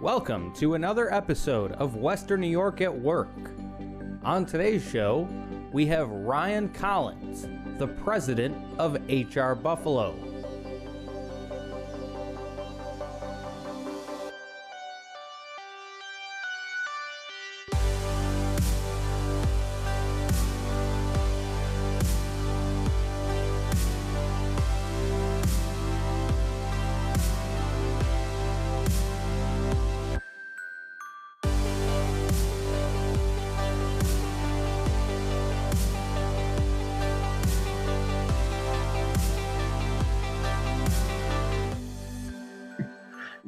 Welcome to another episode of Western New York at Work. On today's show, we have Ryan Collins, the President of HRBuffalo.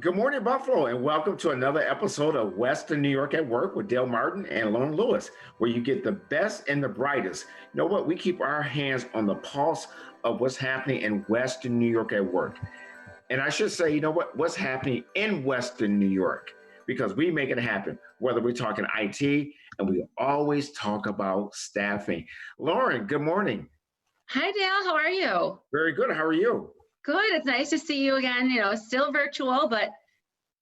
Good morning, Buffalo, and welcome to another episode of Western New York at Work with Dale Martin and Lauren Lewis, where you get the best and the brightest. You know what? We keep our hands on the pulse of what's happening in Western New York at work. And I should say, you know what? What's happening in Western New York, because we make it happen, whether we're talking IT, and we always talk about staffing. Lauren, good morning. Hi, Dale. How are you? Very good. How are you? Good. It's nice to see you again. You know, still virtual, but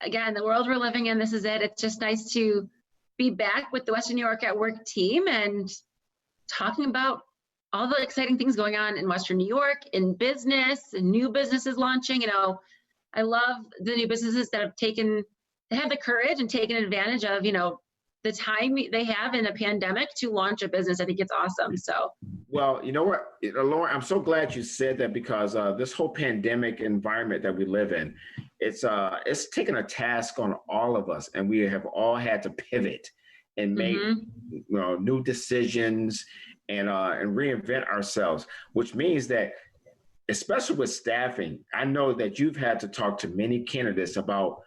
again, the world we're living in, this is it. It's just nice to be back with the Western New York at Work team and talking about all the exciting things going on in Western New York, in business, and new businesses launching. You know, I love the new businesses that have the courage and taken advantage of, you know, the time they have in a pandemic to launch a business. I think it's awesome. So, well, you know what, Lauren, I'm so glad you said that, because this whole pandemic environment that we live in, it's taken a task on all of us, and we have all had to pivot and make new decisions and reinvent ourselves, which means that, especially with staffing, I know that you've had to talk to many candidates about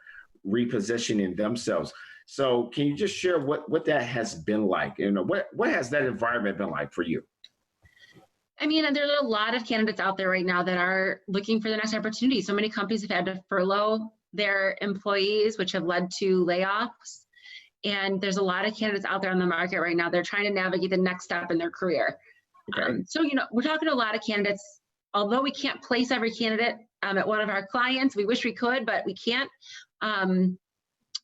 repositioning themselves. So can you just share what that has been like? You know, what has that environment been like for you? I mean, there's a lot of candidates out there right now that are looking for the next opportunity. So many companies have had to furlough their employees, which have led to layoffs. And there's a lot of candidates out there on the market right now. They're trying to navigate the next step in their career. Okay. So, you know, we're talking to a lot of candidates. Although we can't place every candidate at one of our clients, we wish we could, but we can't.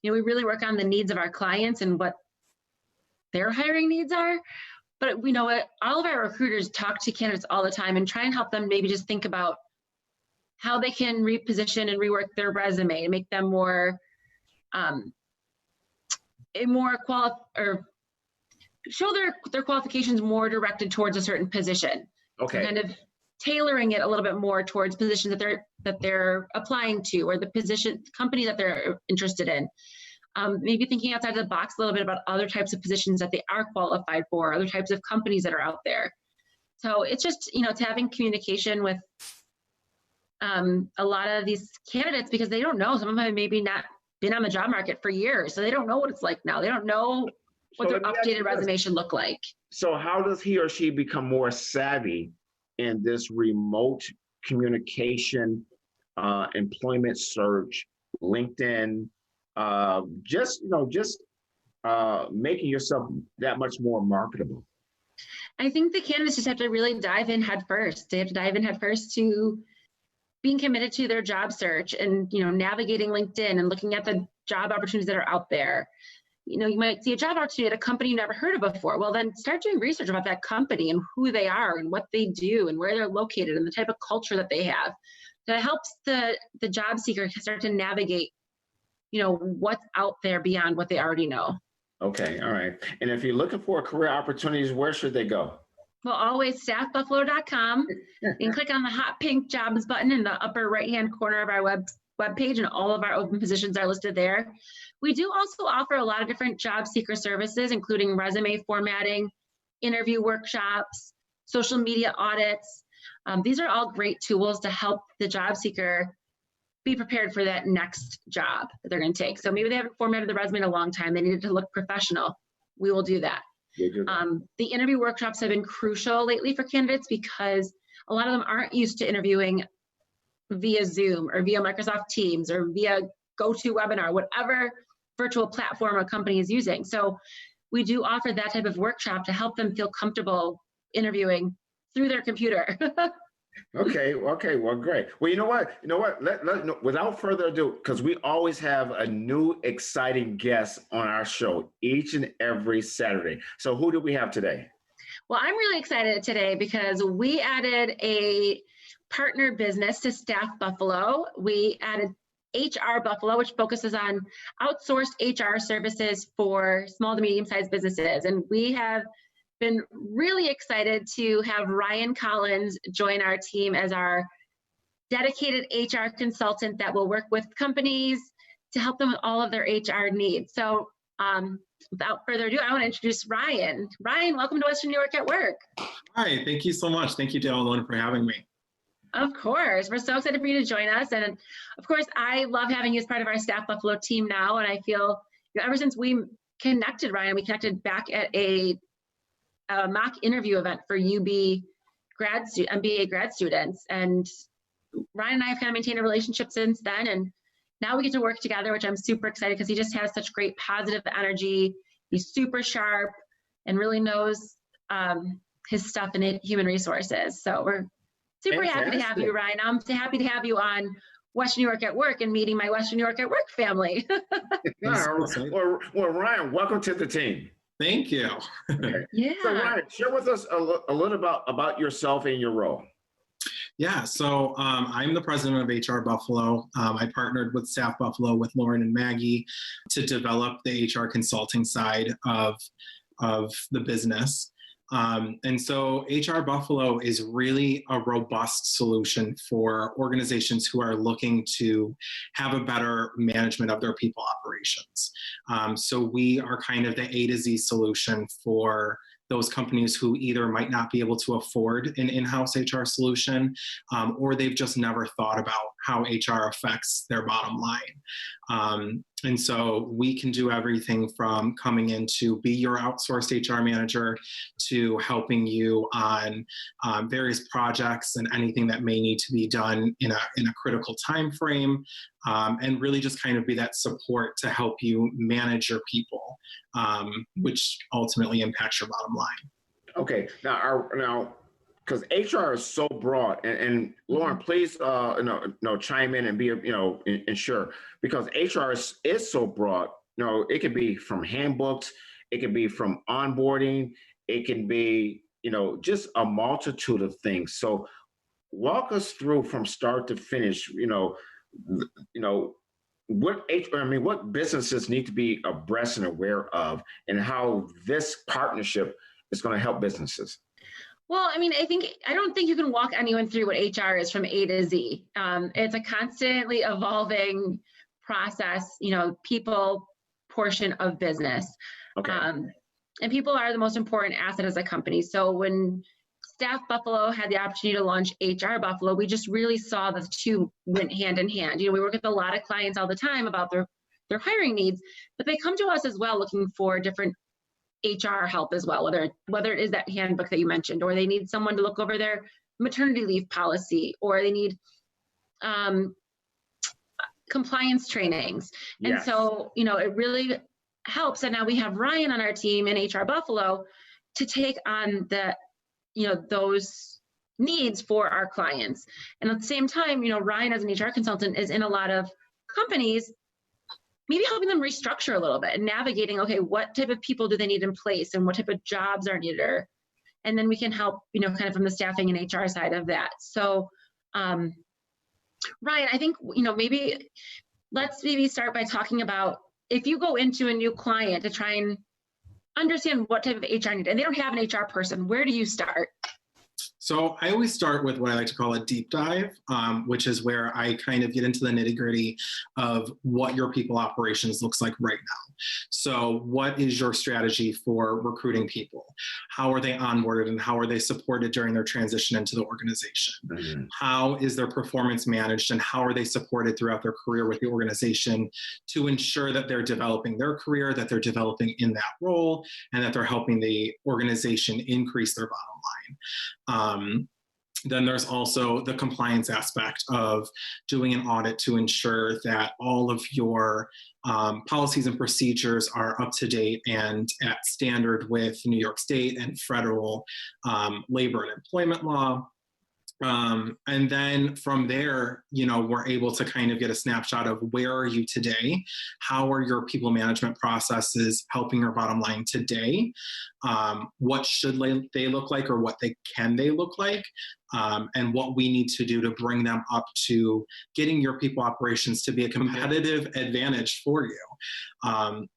You know, we really work on the needs of our clients and what their hiring needs are. But we know what all of our recruiters talk to candidates all the time and try and help them maybe just think about how they can reposition and rework their resume and make them more, show their qualifications more directed towards a certain position. Okay. Kind of tailoring it a little bit more towards positions that they're applying to, or the company that they're interested in. Maybe thinking outside the box a little bit about other types of positions that they are qualified for, other types of companies that are out there. So it's just, you know, it's having communication with a lot of these candidates, because they don't know. Some of them have maybe not been on the job market for years, so they don't know what it's like now. They don't know what their updated resume should look like. So how does he or she become more savvy in this remote communication, employment search, LinkedIn, making yourself that much more marketable? I think the candidates just have to really dive in head first. They have to dive in head first to being committed to their job search and, you know, navigating LinkedIn and looking at the job opportunities that are out there. You know, you might see a job opportunity at a company you never heard of before. Well, then start doing research about that company and who they are and what they do and where they're located and the type of culture that they have. That helps the job seeker start to navigate, you know, what's out there beyond what they already know. Okay. All right. And if you're looking for career opportunities, where should they go? Well, always StaffBuffalo.com. You can click on the hot pink jobs button in the upper right-hand corner of our webpage, and all of our open positions are listed there. We do also offer a lot of different job seeker services, including resume formatting, interview workshops, social media audits. These are all great tools to help the job seeker be prepared for that next job that they're going to take. So maybe they haven't formatted the resume in a long time. They need it to look professional. We will do that. The interview workshops have been crucial lately for candidates, because a lot of them aren't used to interviewing via Zoom or via Microsoft Teams or via GoToWebinar, whatever virtual platform a company is using. So we do offer that type of workshop to help them feel comfortable interviewing through their computer. Okay. Okay. Well, great. Well, you know what? Without further ado, because we always have a new exciting guest on our show each and every Saturday. So who do we have today? Well, I'm really excited today because we added a partner business to StaffBuffalo. We added HRBuffalo, which focuses on outsourced HR services for small to medium-sized businesses. And we have been really excited to have Ryan Collins join our team as our dedicated HR consultant that will work with companies to help them with all of their HR needs. So without further ado, I want to introduce Ryan. Ryan, welcome to Western New York at Work. Hi, thank you so much. Thank you, Dale, for having me. Of course. We're so excited for you to join us. And of course, I love having you as part of our StaffBuffalo team now. And I feel, ever since we connected, Ryan, we connected back at a mock interview event for MBA grad students. And Ryan and I have kind of maintained a relationship since then. And now we get to work together, which I'm super excited because he just has such great positive energy. He's super sharp and really knows his stuff in human resources. So we're super happy to have you, Ryan. I'm happy to have you on Western New York at Work and meeting my Western New York at Work family. Well, Ryan, welcome to the team. Thank you. Okay. Yeah. So Ryan, share with us a little about yourself and your role. Yeah, so I'm the president of HRBuffalo. I partnered with StaffBuffalo with Lauren and Maggie to develop the HR consulting side of the business. And so HRBuffalo is really a robust solution for organizations who are looking to have a better management of their people operations. So we are kind of the A to Z solution for those companies who either might not be able to afford an in-house HR solution, or they've just never thought about how HR affects their bottom line. And so we can do everything from coming in to be your outsourced HR manager to helping you on various projects and anything that may need to be done in a critical time frame, and really just kind of be that support to help you manage your people, which ultimately impacts your bottom line. Okay, now, because HR is so broad, and Lauren, please, chime in and be, ensure, because HR is so broad. It could be from handbooks, it could be from onboarding, it can be, just a multitude of things. So, walk us through from start to finish. What businesses need to be abreast and aware of, and how this partnership is going to help businesses. Well, I don't think you can walk anyone through what HR is from A to Z. It's a constantly evolving process, people portion of business. Okay. And people are the most important asset as a company. So when StaffBuffalo had the opportunity to launch HRBuffalo, we just really saw the two went hand in hand. We work with a lot of clients all the time about their hiring needs, but they come to us as well looking for different HR help as well, whether it is that handbook that you mentioned, or they need someone to look over their maternity leave policy, or they need compliance trainings. And Yes. so, it really helps that now we have Ryan on our team in HRBuffalo to take on those needs for our clients. And at the same time, Ryan as an HR consultant is in a lot of companies, maybe helping them restructure a little bit and navigating, okay, what type of people do they need in place and what type of jobs are needed? And then we can help, kind of from the staffing and HR side of that. So, Ryan, I think, let's maybe start by talking about if you go into a new client to try and understand what type of HR need, and they don't have an HR person, where do you start? So I always start with what I like to call a deep dive, which is where I kind of get into the nitty gritty of what your people operations looks like right now. So what is your strategy for recruiting people? How are they onboarded and how are they supported during their transition into the organization? Mm-hmm. How is their performance managed and how are they supported throughout their career with the organization to ensure that they're developing their career, that they're developing in that role, and that they're helping the organization increase their bottom line. Then there's also the compliance aspect of doing an audit to ensure that all of your policies and procedures are up to date and at standard with New York State and federal labor and employment law. And then from there, we're able to kind of get a snapshot of where are you today? How are your people management processes helping your bottom line today? What should they look like, or what can they look like? And what we need to do to bring them up to getting your people operations to be a competitive advantage for you.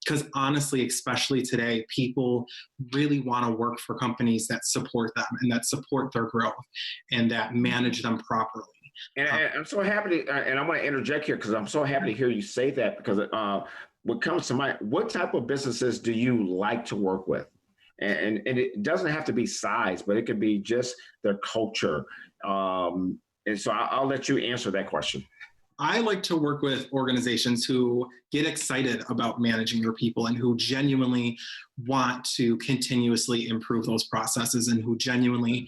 Because honestly, especially today, people really want to work for companies that support them and that support their growth and that manage them properly. And I'm so happy to, and I want to interject here because I'm so happy to hear you say that, because what comes to mind, what type of businesses do you like to work with? And it doesn't have to be size, but it could be just their culture. And so I'll let you answer that question. I like to work with organizations who get excited about managing their people and who genuinely want to continuously improve those processes and who genuinely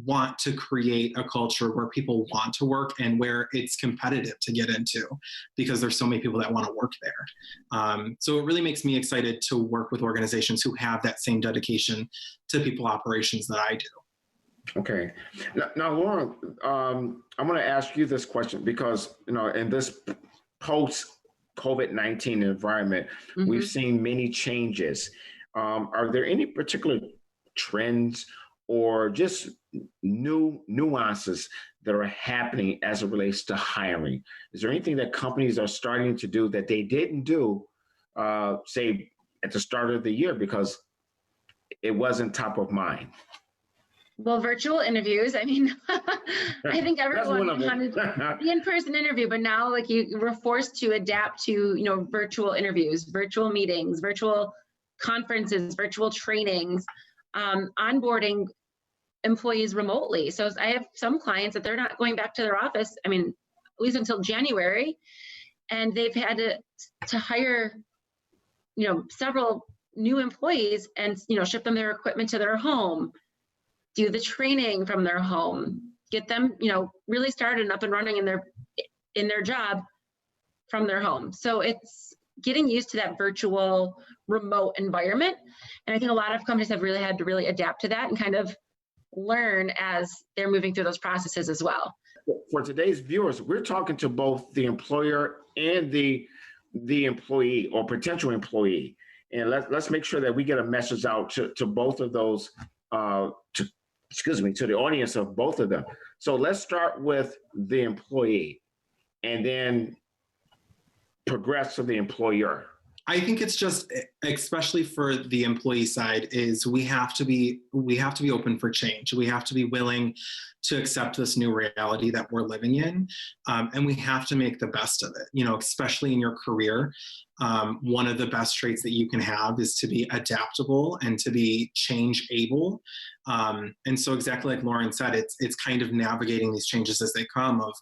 want to create a culture where people want to work and where it's competitive to get into, because there's so many people that want to work there. So it really makes me excited to work with organizations who have that same dedication to people operations that I do. Okay. Now, Lauren, I'm going to ask you this question because, in this post-COVID-19 environment, we've seen many changes. Are there any particular trends or just new nuances that are happening as it relates to hiring? Is there anything that companies are starting to do that they didn't do, say, at the start of the year because it wasn't top of mind? Well, virtual interviews. I mean, I think everyone wanted the in-person interview, but now we're forced to adapt to, virtual interviews, virtual meetings, virtual conferences, virtual trainings, onboarding employees remotely. So I have some clients that they're not going back to their office, at least until January, and they've had to hire, several new employees and, ship them their equipment to their home, do the training from their home, get them, really started and up and running in their job from their home. So it's getting used to that virtual remote environment. And I think a lot of companies have really had to really adapt to that and kind of learn as they're moving through those processes as well. For today's viewers, we're talking to both the employer and the employee or potential employee. And let's make sure that we get a message out to both of those, to the audience of both of them. So let's start with the employee and then progress to the employer. I think it's just, especially for the employee side, is we have to be open for change. We have to be willing to accept this new reality that we're living in, and we have to make the best of it. Especially in your career, one of the best traits that you can have is to be adaptable and to be change able. And so, exactly like Lauren said, it's kind of navigating these changes as they come. Of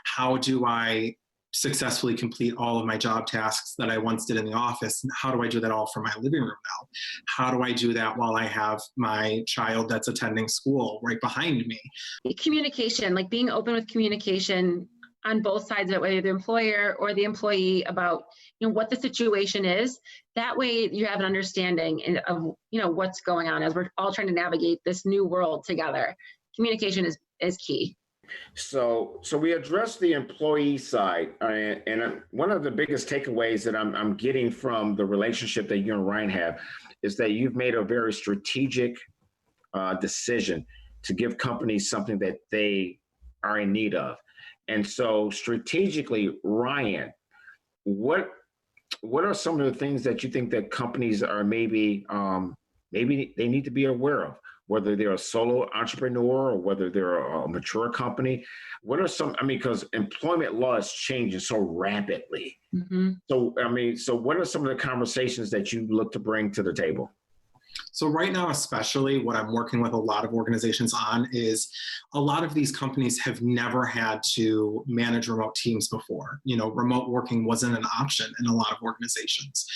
how do I successfully complete all of my job tasks that I once did in the office? And how do I do that all from my living room now? How do I do that while I have my child that's attending school right behind me? Communication, being open with communication on both sides of it, whether the employer or the employee, about what the situation is. That way you have an understanding of what's going on as we're all trying to navigate this new world together. Communication is key. So we addressed the employee side, and one of the biggest takeaways that I'm getting from the relationship that you and Ryan have is that you've made a very strategic decision to give companies something that they are in need of. And so strategically, Ryan, what are some of the things that you think that companies are maybe they need to be aware of? Whether they're a solo entrepreneur or whether they're a mature company, what are some, because employment law is changing so rapidly. So what are some of the conversations that you look to bring to the table? So right now, especially what I'm working with a lot of organizations on is a lot of these companies have never had to manage remote teams before. Remote working wasn't an option in a lot of organizations.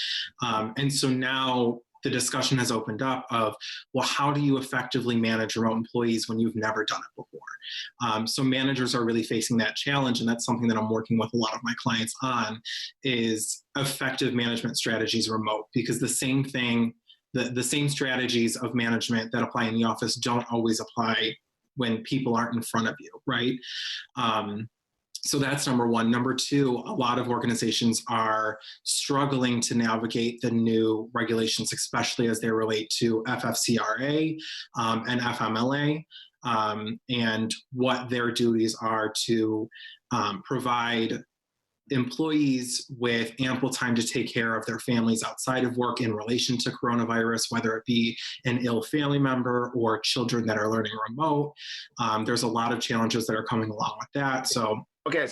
And so now the discussion has opened up of, well, how do you effectively manage remote employees when you've never done it before? So managers are really facing that challenge, and that's something that I'm working with a lot of my clients on, is effective management strategies remote, because the same thing, the same strategies of management that apply in the office don't always apply when people aren't in front of you, right? So that's number one. Number two, a lot of organizations are struggling to navigate the new regulations, especially as they relate to FFCRA and FMLA, and what their duties are to provide employees with ample time to take care of their families outside of work in relation to coronavirus, whether it be an ill family member or children that are learning remote. There's a lot of challenges that are coming along with that. So okay,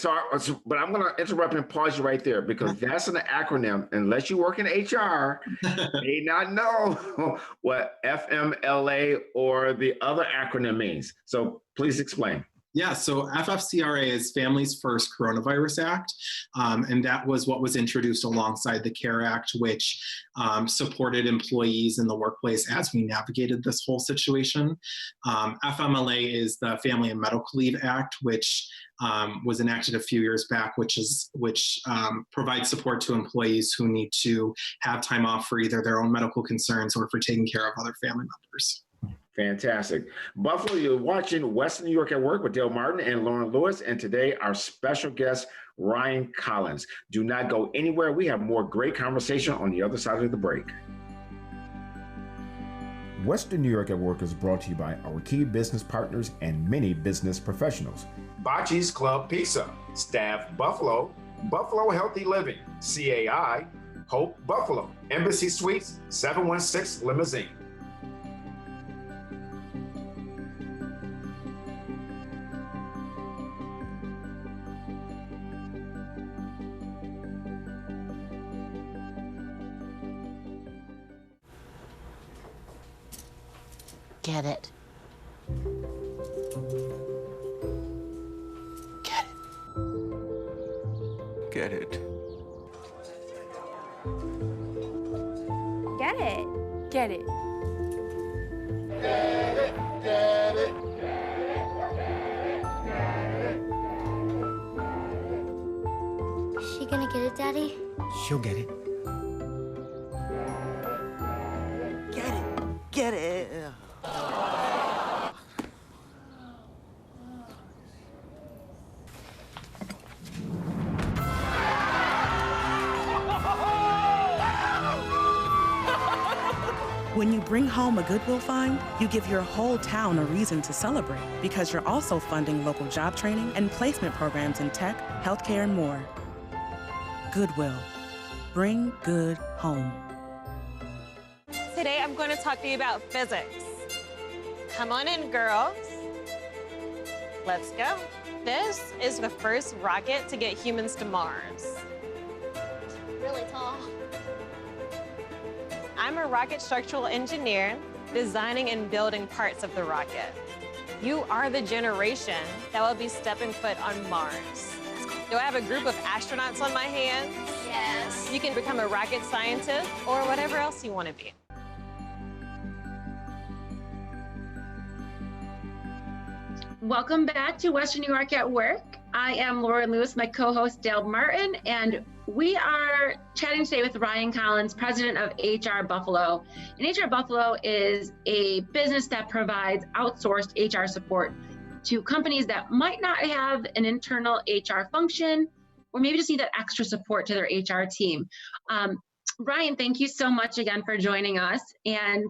but I'm going to interrupt and pause you right there because that's an acronym. Unless you work in HR, you may not know what FMLA or the other acronym means. So please explain. Yeah, so FFCRA is Families First Coronavirus Act, and that was what was introduced alongside the CARE Act, which supported employees in the workplace as we navigated this whole situation. FMLA is the Family and Medical Leave Act, which was enacted a few years back, which provides support to employees who need to have time off for either their own medical concerns or for taking care of other family members. Fantastic. Buffalo, you're watching Western New York at Work with Dale Martin and Lauren Lewis. And today, our special guest, Ryan Collins. Do not go anywhere. We have more great conversation on the other side of the break. Western New York at Work is brought to you by our key business partners and many business professionals. Bocce's Club Pizza, StaffBuffalo, Buffalo Healthy Living, CAI, Hope Buffalo, Embassy Suites, 716 Limousine. Get it. Get it. Get it. Get it. Get it. Get it. Get it. Is she gonna get it, Daddy? She'll get it. Get it. Get it. When you bring home a Goodwill find, you give your whole town a reason to celebrate because you're also funding local job training and placement programs in tech, healthcare, and more. Goodwill. Bring good home. Today I'm going to talk to you about physics. Come on in, girls. Let's go. This is the first rocket to get humans to Mars. Really tall. I'm a rocket structural engineer, designing and building parts of the rocket. You are the generation that will be stepping foot on Mars. Do I have a group of astronauts on my hands? Yes. You can become a rocket scientist or whatever else you want to be. Welcome back to Western New York at Work. I am Lauren Lewis, my co-host Dale Martin, and we are chatting today with Ryan Collins, president of HRBuffalo. And HRBuffalo is a business that provides outsourced HR support to companies that might not have an internal HR function or maybe just need that extra support to their HR team. Ryan, thank you so much again for joining us. And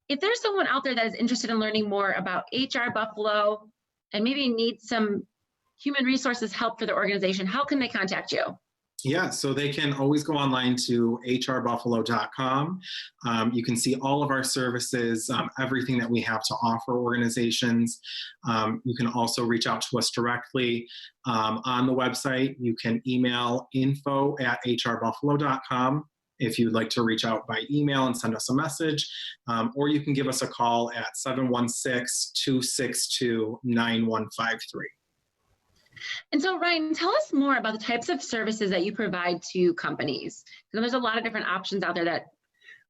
if there's someone out there that is interested in learning more about HRBuffalo and maybe needs some human resources help for their organization, how can they contact you? Yeah, so they can always go online to HRBuffalo.com. You can see all of our services, everything that we have to offer organizations. You can also reach out to us directly on the website. You can email info@HRBuffalo.com if you'd like to reach out by email and send us a message, or you can give us a call at 716-262-9153. And so, Ryan, tell us more about the types of services that you provide to companies. So there's a lot of different options out there that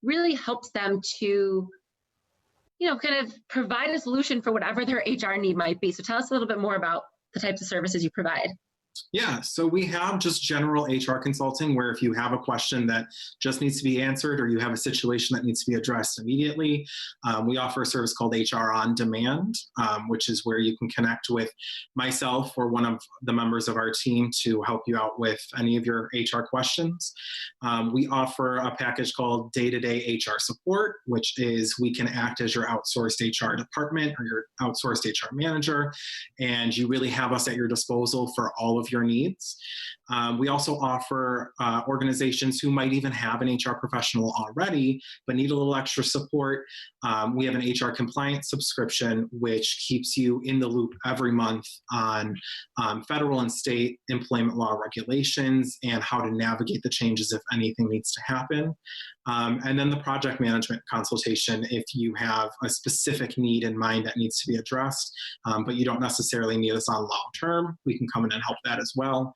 really helps them to, kind of provide a solution for whatever their HR need might be. So tell us a little bit more about the types of services you provide. Yeah, so we have just general HR consulting where if you have a question that just needs to be answered or you have a situation that needs to be addressed immediately, we offer a service called HR On Demand, which is where you can connect with myself or one of the members of our team to help you out with any of your HR questions. We offer a package called Day-to-Day HR Support, which is we can act as your outsourced HR department or your outsourced HR manager, and you really have us at your disposal for all of your needs. We also offer organizations who might even have an HR professional already, but need a little extra support. We have an HR compliance subscription, which keeps you in the loop every month on federal and state employment law regulations and how to navigate the changes if anything needs to happen. And then the project management consultation, if you have a specific need in mind that needs to be addressed, but you don't necessarily need us on long term, we can come in and help that as well.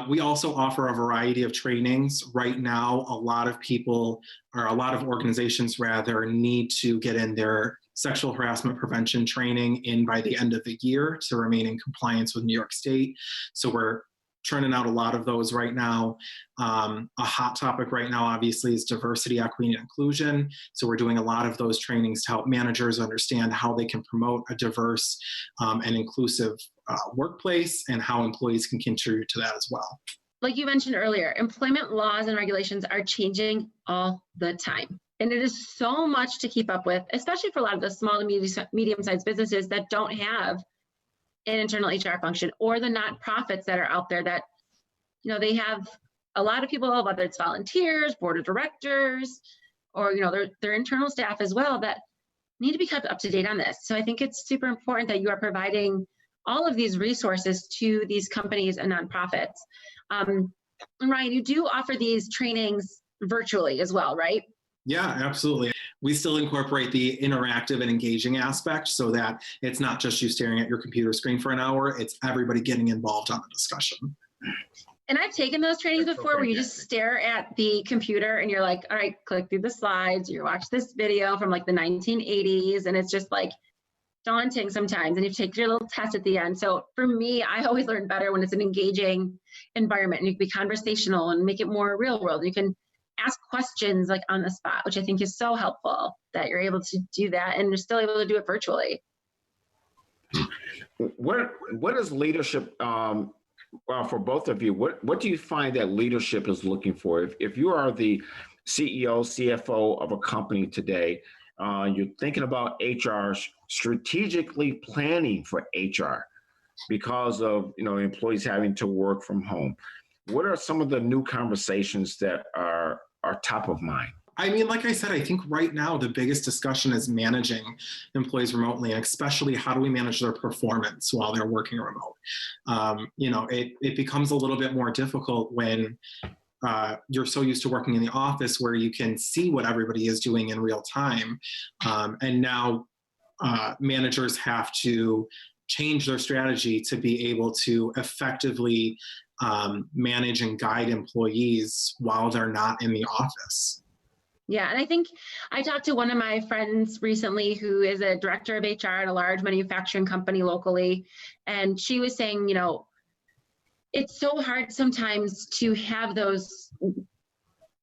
We also offer a variety of trainings. Right now, a lot of people, or a lot of organizations rather, need to get in their sexual harassment prevention training in by the end of the year to remain in compliance with New York State. So we're churning out a lot of those right now. A hot topic right now, obviously, is diversity, equity, and inclusion. So we're doing a lot of those trainings to help managers understand how they can promote a diverse and inclusive workplace and how employees can contribute to that as well. Like you mentioned earlier, employment laws and regulations are changing all the time. And it is so much to keep up with, especially for a lot of the small to medium-sized businesses that don't have an internal HR function, or the nonprofits that are out there that, you know, they have a lot of people, whether it's volunteers, board of directors, or, you know, their internal staff as well, that need to be kept up to date on this. So I think it's super important that you are providing all of these resources to these companies and nonprofits. And Ryan, you do offer these trainings virtually as well, right? Yeah, absolutely. We still incorporate the interactive and engaging aspect so that it's not just you staring at your computer screen for an hour, it's everybody getting involved on the discussion. And I've taken those trainings before where you just stare at the computer and you're like, all right, click through the slides, you watch this video from like the 1980s, and it's just like daunting sometimes, and you take your little test at the end. So for me, I always learn better when it's an engaging environment and you can be conversational and make it more real world. You can ask questions like on the spot, which I think is so helpful that you're able to do that and you're still able to do it virtually. What is leadership, well, for both of you, what do you find that leadership is looking for? If you are the CEO, CFO of a company today, you're thinking about HR, strategically planning for HR because of, you know, employees having to work from home. What are some of the new conversations that are top of mind? I mean, like I said, I think right now the biggest discussion is managing employees remotely, and especially how do we manage their performance while they're working remote. You know, it becomes a little bit more difficult when you're so used to working in the office where you can see what everybody is doing in real time. And now managers have to change their strategy to be able to effectively manage and guide employees while they're not in the office. Yeah, and I think I talked to one of my friends recently who is a director of HR at a large manufacturing company locally, and she was saying, you know, it's so hard sometimes to have those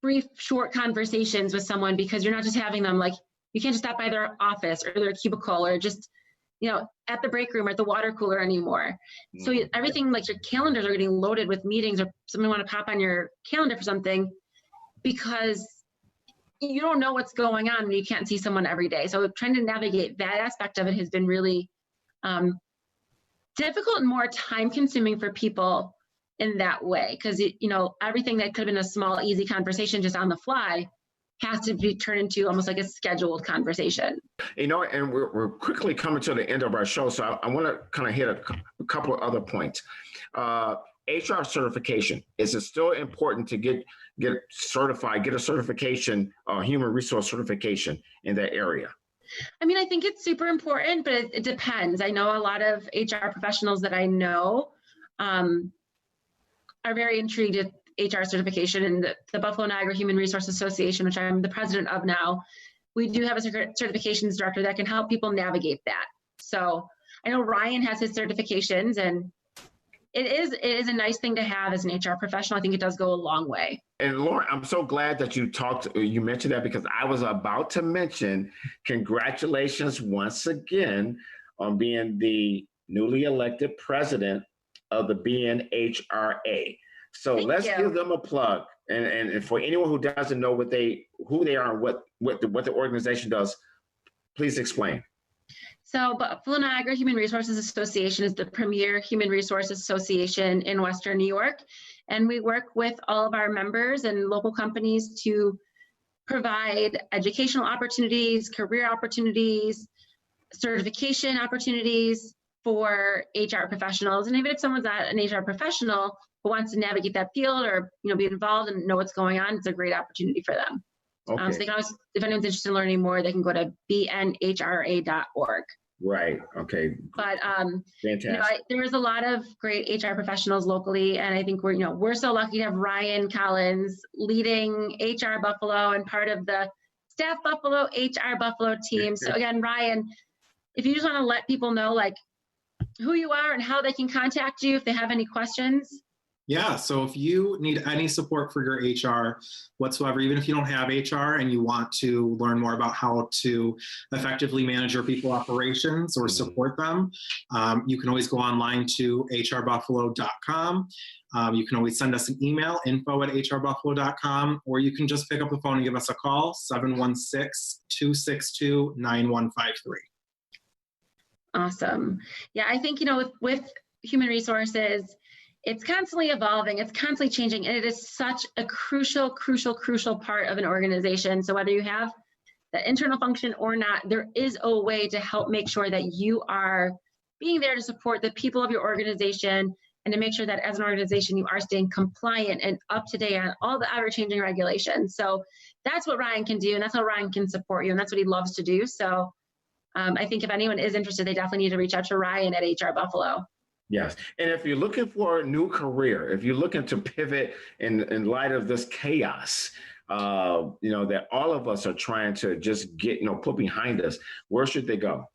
brief, short conversations with someone because you're not just having them like, you can't just stop by their office or their cubicle or just, you know, at the break room or at the water cooler anymore. So everything, like your calendars are getting loaded with meetings or somebody want to pop on your calendar for something because you don't know what's going on and you can't see someone every day. So trying to navigate that aspect of it has been really difficult and more time consuming for people in that way. Because, you know, everything that could have been a small, easy conversation just on the fly has to be turned into almost like a scheduled conversation. You know, and we're quickly coming to the end of our show. So I want to kind of hit a couple of other points. HR certification, is it still important to get certified, get a certification, human resource certification in that area? I mean, I think it's super important, but it depends. I know a lot of HR professionals that I know are very intrigued with HR certification, and the Buffalo Niagara Human Resource Association, which I'm the president of now, we do have a certifications director that can help people navigate that. So I know Ryan has his certifications, and it is a nice thing to have as an HR professional. I think it does go a long way. And Lauren, I'm so glad that you mentioned that, because I was about to mention congratulations once again on being the newly elected president of the BNHRA. So let's give them a plug. And for anyone who doesn't know who they are and what the organization does, please explain. So Buffalo Niagara Human Resources Association is the premier human resources association in Western New York. And we work with all of our members and local companies to provide educational opportunities, career opportunities, certification opportunities for HR professionals. And even if someone's not an HR professional who wants to navigate that field or be involved and know what's going on, it's a great opportunity for them. Okay. So they can always, if anyone's interested in learning more, they can go to bnhra.org. Right. Okay. But fantastic. there is a lot of great HR professionals locally, and I think we're so lucky to have Ryan Collins leading HRBuffalo and part of the StaffBuffalo HRBuffalo team. So again, Ryan, if you just want to let people know like who you are and how they can contact you if they have any questions. Yeah, so if you need any support for your HR whatsoever, even if you don't have HR and you want to learn more about how to effectively manage your people operations or support them, you can always go online to HRBuffalo.com. You can always send us an email, info@HRBuffalo.com, or you can just pick up the phone and give us a call, 716-262-9153. Awesome. Yeah, I think, with human resources, it's constantly evolving, it's constantly changing, and it is such a crucial part of an organization. So whether you have the internal function or not, there is a way to help make sure that you are being there to support the people of your organization and to make sure that as an organization, you are staying compliant and up to date on all the ever-changing regulations. So that's what Ryan can do, and that's how Ryan can support you, and that's what he loves to do. So I think if anyone is interested, they definitely need to reach out to Ryan at HRBuffalo. Yes. And if you're looking for a new career, if you're looking to pivot in light of this chaos, that all of us are trying to just get, put behind us, where should they go?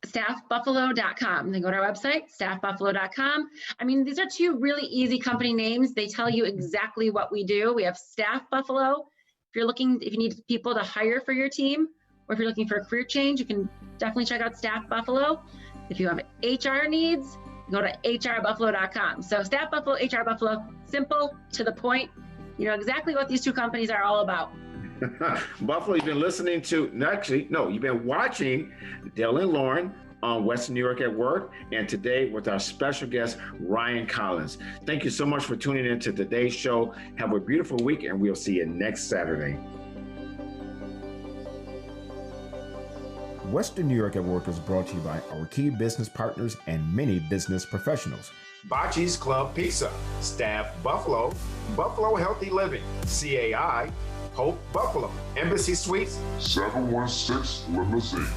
StaffBuffalo.com. They go to our website, StaffBuffalo.com. I mean, these are two really easy company names. They tell you exactly what we do. We have StaffBuffalo. If you need people to hire for your team, or if you're looking for a career change, you can definitely check out StaffBuffalo. If you have HR needs, go to HRBuffalo.com. So StaffBuffalo, HRBuffalo, simple, to the point. You know exactly what these two companies are all about. Buffalo, you've been listening to, you've been watching Dale and Lauren on Western New York at Work, and today with our special guest, Ryan Collins. Thank you so much for tuning in to today's show. Have a beautiful week, and we'll see you next Saturday. Western New York at Work is brought to you by our key business partners and many business professionals. Bocce's Club Pizza, StaffBuffalo, Buffalo Healthy Living, CAI, Hope Buffalo, Embassy Suites, 716 Limousine.